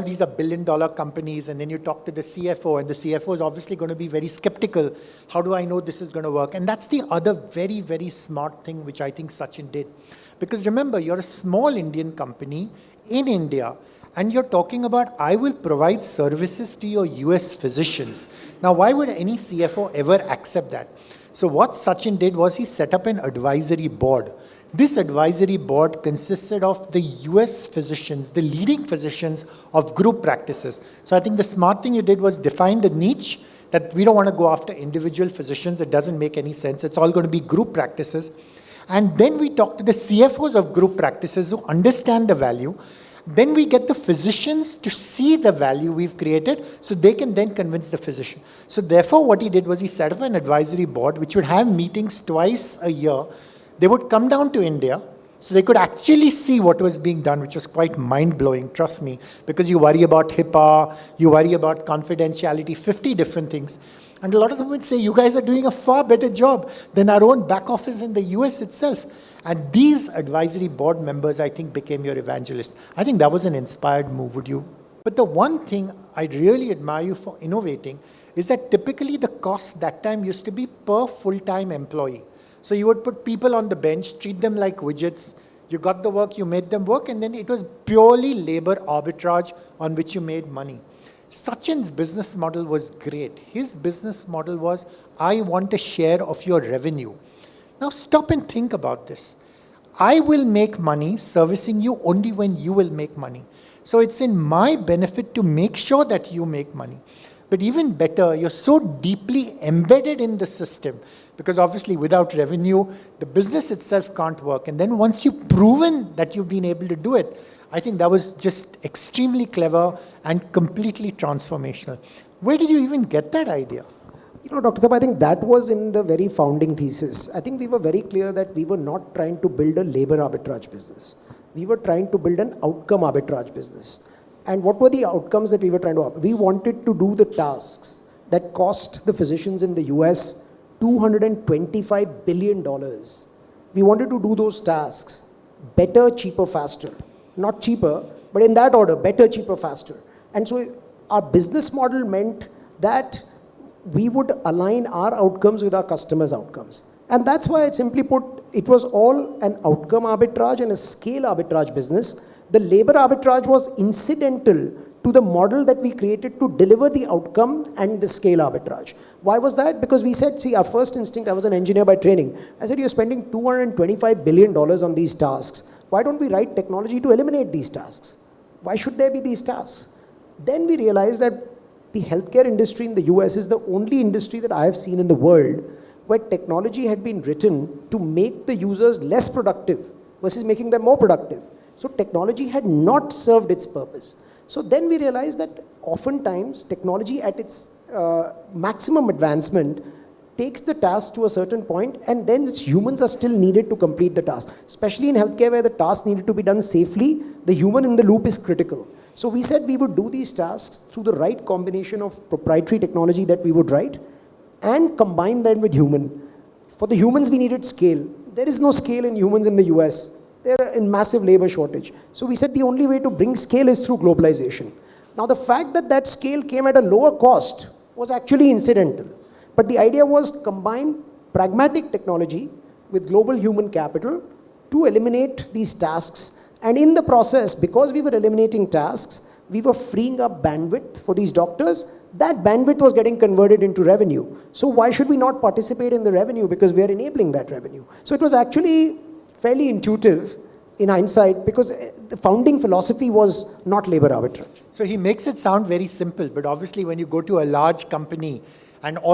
these are billion-dollar companies, and then you talk to the CFO, and the CFO is obviously going to be very skeptical. How do I know this is going to work? And that's the other very, very smart thing which I think Sachin did. Because remember, you're a small Indian company in India, and you're talking about, I will provide services to your US physicians. Now, why would any CFO ever accept that? So what Sachin did was he set up an advisory board. This advisory board consisted of the US physicians, the leading physicians of group practices. So I think the smart thing you did was define the niche, that we don't want to go after individual physicians. It doesn't make any sense. It's all going to be group practices. And then we talk to the CFOs of group practices who understand the value. Then we get the physicians to see the value we've created so they can then convince the physician. So therefore what he did was he set up an advisory board which would have meetings twice a year. They would come down to India so they could actually see what was being done, which was quite mind-blowing, trust me, because you worry about HIPAA, you worry about confidentiality, 50 different things. And a lot of them would say, you guys are doing a far better job than our own back office in the US itself. And these advisory board members, I think, became your evangelists. I think that was an inspired move, would you? But the one thing I really admire you for innovating is that typically the cost that time used to be per full-time employee. So you would put people on the bench, treat them like widgets, you got the work, you made them work, and then it was purely labor arbitrage on which you made money. Sachin's business model was great. His business model was, I want a share of your revenue. Now stop and think about this. I will make money servicing you only when you will make money. So it's in my benefit to make sure that you make money. But even better, you're so deeply embedded in the system, because obviously without revenue, the business itself can't work. And then once you've proven that you've been able to do it, I think that was just extremely clever and completely transformational. Where did you even get that idea? You know, Dr. Saab, I think that was in the very founding thesis. I think we were very clear that we were not trying to build a labor arbitrage business. We were trying to build an outcome arbitrage business. And what were the outcomes that we were trying to have? We wanted to do the tasks that cost the physicians in the US $225 billion. We wanted to do those tasks better, cheaper, faster. Not cheaper, but in that order, better, cheaper, faster. And so our business model meant that we would align our outcomes with our customers' outcomes. And that's why, simply put, it was all an outcome arbitrage and a scale arbitrage business. The labor arbitrage was incidental to the model that we created to deliver the outcome and the scale arbitrage. Why was that? Because we said, see, our first instinct, I was an engineer by training. I said, you're spending $225 billion on these tasks. Why don't we write technology to eliminate these tasks? Why should there be these tasks? Then we realized that the healthcare industry in the US is the only industry that I have seen in the world where technology had been written to make the users less productive versus making them more productive. So technology had not served its purpose. So then we realized that oftentimes technology at its maximum advancement takes the task to a certain point, and then humans are still needed to complete the task. Especially in healthcare where the task needed to be done safely, the human in the loop is critical. So we said we would do these tasks through the right combination of proprietary technology that we would write and combine them with human. For the humans we needed scale. There is no scale in humans in the US. They're in massive labor shortage. So we said the only way to bring scale is through globalization. Now the fact that that scale came at a lower cost was actually incidental. But the idea was combine pragmatic technology with global human capital to eliminate these tasks. And in the process, because we were eliminating tasks, we were freeing up bandwidth for these doctors. That bandwidth was getting converted into revenue. So why should we not participate in the revenue? Because we are enabling that revenue. So it was actually fairly intuitive in hindsight, because the founding philosophy was not labor arbitrage. So he makes it sound very simple, but obviously when you go to a large company and all